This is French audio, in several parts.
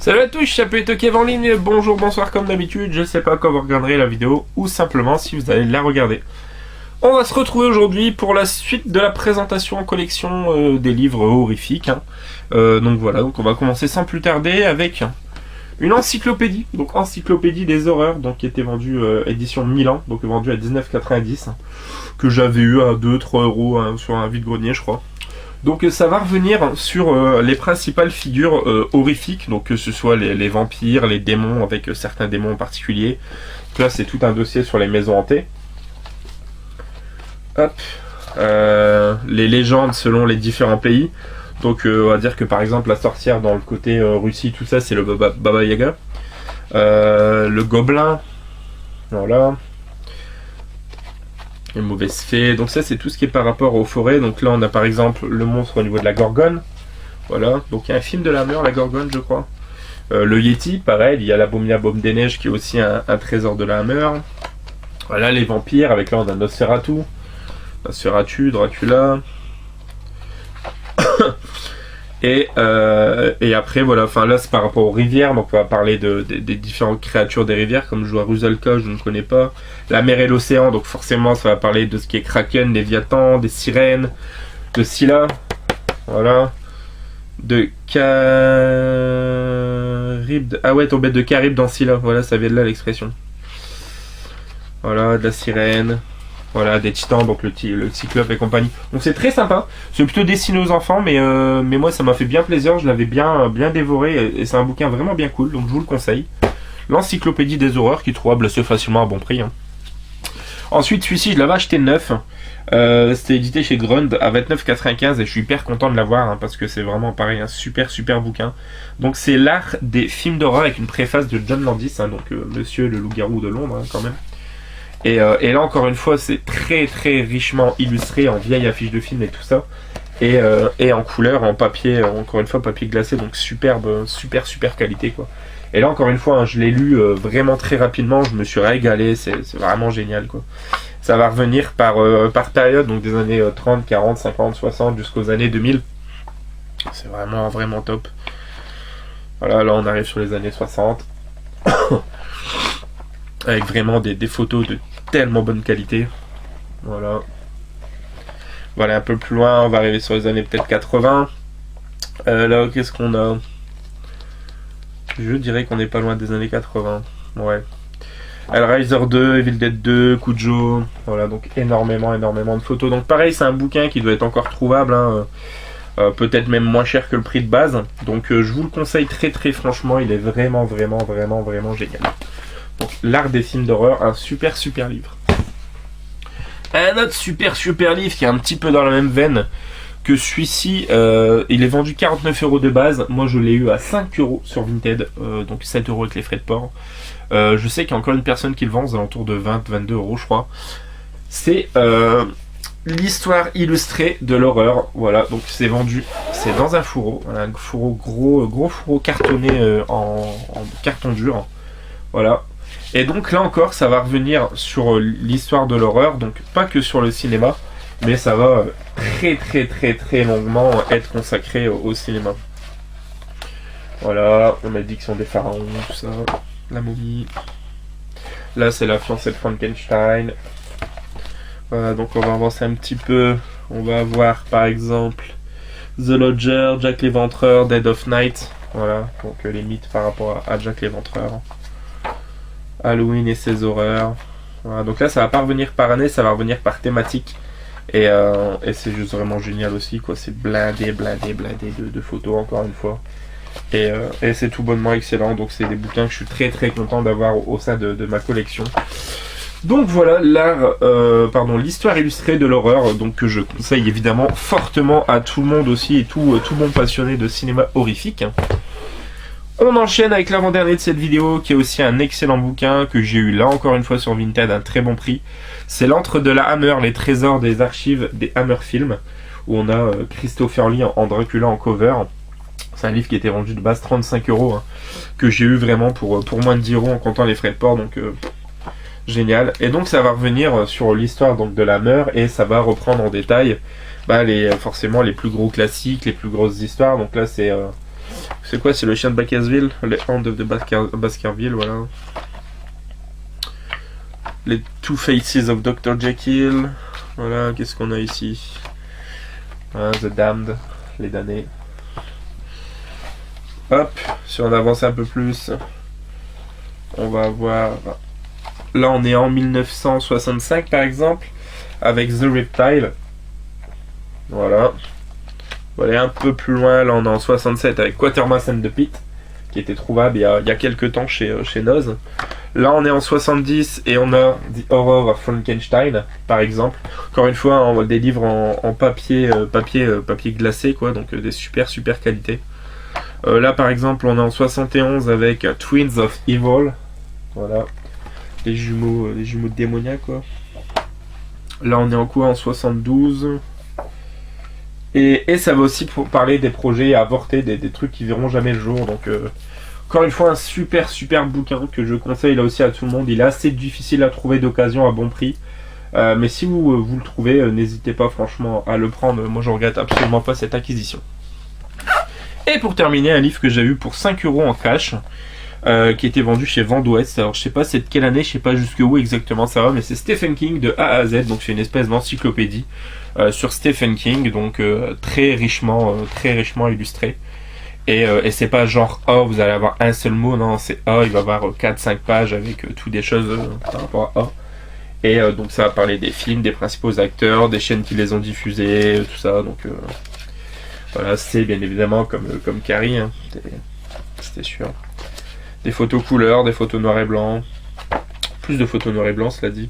Salut à tous, je m'appelle Kev en ligne, bonjour, bonsoir comme d'habitude, je sais pas quand vous regarderez la vidéo ou simplement si vous allez la regarder. On va se retrouver aujourd'hui pour la suite de la présentation en collection des livres horrifiques. Donc voilà, donc on va commencer sans plus tarder avec une encyclopédie, donc encyclopédie des horreurs, donc qui était vendue édition Milan, donc vendue à 19,90, que j'avais eu à 2-3 euros sur un vide-grenier je crois. Donc ça va revenir sur les principales figures horrifiques, donc que ce soit les vampires, les démons, avec certains démons en particulier. Donc là c'est tout un dossier sur les maisons hantées. Hop. Les légendes selon les différents pays. Donc on va dire que par exemple la sorcière dans le côté Russie, tout ça c'est le Baba Yaga. Le gobelin, voilà. Les mauvaises fées, donc ça c'est tout ce qui est par rapport aux forêts. Donc là on a par exemple le monstre au niveau de la Gorgone, voilà, donc il y a un film de la Hammer, la Gorgone je crois. Le Yeti, pareil, il y a l'abominable des neiges qui est aussi un trésor de la Hammer. Voilà les vampires, avec là on a Nosferatu, Dracula. Et après voilà, enfin là c'est par rapport aux rivières, donc on va parler des différentes créatures des rivières, comme je vois Rusalka, je ne connais pas. La mer et l'océan, donc forcément ça va parler de ce qui est Kraken, Léviathan, des sirènes, de Scylla, voilà, de Charybde, ah ouais, tombée de Charybde dans Scylla, voilà, ça vient de là l'expression. Voilà, de la sirène. Voilà, des titans, donc le cyclope et compagnie. Donc c'est très sympa. C'est plutôt destiné aux enfants, mais moi ça m'a fait bien plaisir. Je l'avais bien dévoré et c'est un bouquin vraiment bien cool, donc je vous le conseille. L'encyclopédie des horreurs qui est trouvable assez facilement à bon prix. Ensuite, celui-ci, je l'avais acheté neuf. C'était édité chez Grund à 29,95 et je suis hyper content de l'avoir parce que c'est vraiment pareil, un super bouquin. Donc c'est l'art des films d'horreur avec une préface de John Landis, donc monsieur le loup-garou de Londres quand même. Et là encore une fois c'est très richement illustré en vieille affiche de film et tout ça, et en couleur, en papier, encore une fois papier glacé, donc superbe, super qualité quoi. Et là encore une fois je l'ai lu vraiment très rapidement, je me suis régalé, c'est vraiment génial quoi. Ça va revenir par période, donc des années 30, 40, 50, 60 jusqu'aux années 2000. C'est vraiment top. Voilà, là on arrive sur les années 60 avec vraiment des photos de tellement bonne qualité. Voilà, un peu plus loin, on va arriver sur les années peut-être 80. Là qu'est-ce qu'on a? Je dirais qu'on n'est pas loin des années 80. Ouais, Hellraiser 2, Evil Dead 2, Cujo. Voilà, donc énormément de photos. Donc pareil, c'est un bouquin qui doit être encore trouvable, peut-être même moins cher que le prix de base. Donc je vous le conseille très franchement, il est vraiment génial. Donc l'art des films d'horreur, un super livre. Un autre super livre qui est un petit peu dans la même veine que celui-ci, il est vendu 49 € de base. Moi je l'ai eu à 5 € sur Vinted, donc 7 € avec les frais de port. Je sais qu'il y a encore une personne qui le vend aux alentours de 20-22 € je crois. C'est l'histoire illustrée de l'horreur. Voilà, donc c'est vendu, c'est dans un fourreau, voilà, un fourreau gros fourreau cartonné en carton dur. Voilà. Et donc là encore ça va revenir sur l'histoire de l'horreur, donc pas que sur le cinéma, mais ça va très longuement être consacré au cinéma. Voilà, la malédiction des pharaons, tout ça, la momie. Là c'est la fiancée de Frankenstein. Voilà, donc on va avancer un petit peu. On va avoir par exemple The Lodger, Jack l'Éventreur, Dead of Night. Voilà, donc les mythes par rapport à Jack l'Éventreur. Halloween et ses horreurs. Voilà, donc là ça va pas revenir par année, ça va revenir par thématique. Et c'est juste vraiment génial aussi quoi. C'est blindé de photos encore une fois. Et c'est tout bonnement excellent. Donc c'est des bouquins que je suis très content d'avoir au sein de ma collection. Donc voilà l'histoire illustrée de l'horreur, donc que je conseille évidemment fortement à tout le monde aussi, et tout bon passionné de cinéma horrifique. On enchaîne avec l'avant-dernier de cette vidéo, qui est aussi un excellent bouquin que j'ai eu là encore une fois sur Vinted à un très bon prix. C'est l'Antre de la Hammer, les trésors des archives des Hammer Films, où on a Christopher Lee en Dracula en cover. C'est un livre qui était vendu de base 35 €, que j'ai eu vraiment pour moins de 10 € en comptant les frais de port, donc génial. Et donc ça va revenir sur l'histoire donc de la Hammer, et ça va reprendre en détail forcément les plus gros classiques, les plus grosses histoires. Donc là c'est C'est quoi? C'est le chien de Baskerville, les Hounds de Baskerville, voilà. Les Two Faces of Dr. Jekyll. Voilà, qu'est-ce qu'on a ici? The Damned, les damnés. Hop, si on avance un peu plus, on va avoir... Là, on est en 1965, par exemple, avec The Reptile. Voilà. On va aller un peu plus loin, là, on est en 67 avec Quatermass and the Pit, qui était trouvable il y a quelques temps chez Noz. Là, on est en 70 et on a The Horror of Frankenstein, par exemple. Encore une fois, des livres en papier glacé, quoi, donc des super qualités. Là, par exemple, on est en 71 avec Twins of Evil. Voilà. Les jumeaux démoniaques, quoi. Là, on est en quoi? En 72. Et ça va aussi pour parler des projets avortés, des trucs qui verront jamais le jour. Donc, encore une fois, un super bouquin que je conseille là aussi à tout le monde. Il est assez difficile à trouver d'occasion à bon prix. Mais si vous le trouvez, n'hésitez pas franchement à le prendre. Moi, je regrette absolument pas cette acquisition. Et pour terminer, un livre que j'ai eu pour 5 € en cash, qui était vendu chez Vent d'Ouest. Alors je sais pas c'est de quelle année, je sais pas jusqu'où exactement ça va, mais c'est Stephen King de A à Z, donc c'est une espèce d'encyclopédie sur Stephen King, donc très richement illustré. Et c'est pas genre vous allez avoir un seul mot, non, c'est il va avoir 4-5 pages avec toutes des choses par rapport à Et donc ça va parler des films, des principaux acteurs, des chaînes qui les ont diffusés, tout ça, donc voilà, c'est bien évidemment comme Carrie, hein, c'était sûr. Des photos couleurs, des photos noir et blanc. Plus de photos noir et blanc, cela dit.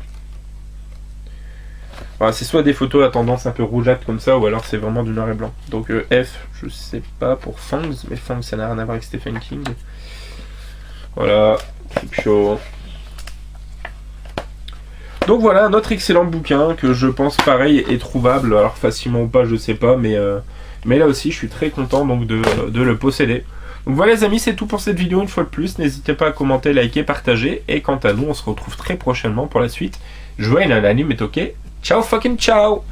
Voilà, c'est soit des photos à tendance un peu rougeâtre comme ça, ou alors c'est vraiment du noir et blanc. Donc F, je sais pas pour Fangs, mais Fangs ça n'a rien à voir avec Stephen King. Voilà, c'est chaud. Donc voilà, un autre excellent bouquin que je pense pareil est trouvable, alors facilement ou pas, je sais pas, mais là aussi je suis très content donc de le posséder. Donc voilà les amis, c'est tout pour cette vidéo une fois de plus. N'hésitez pas à commenter, liker, partager. Et quant à nous, on se retrouve très prochainement pour la suite. Jouer à un anime est ok. Ciao fucking ciao.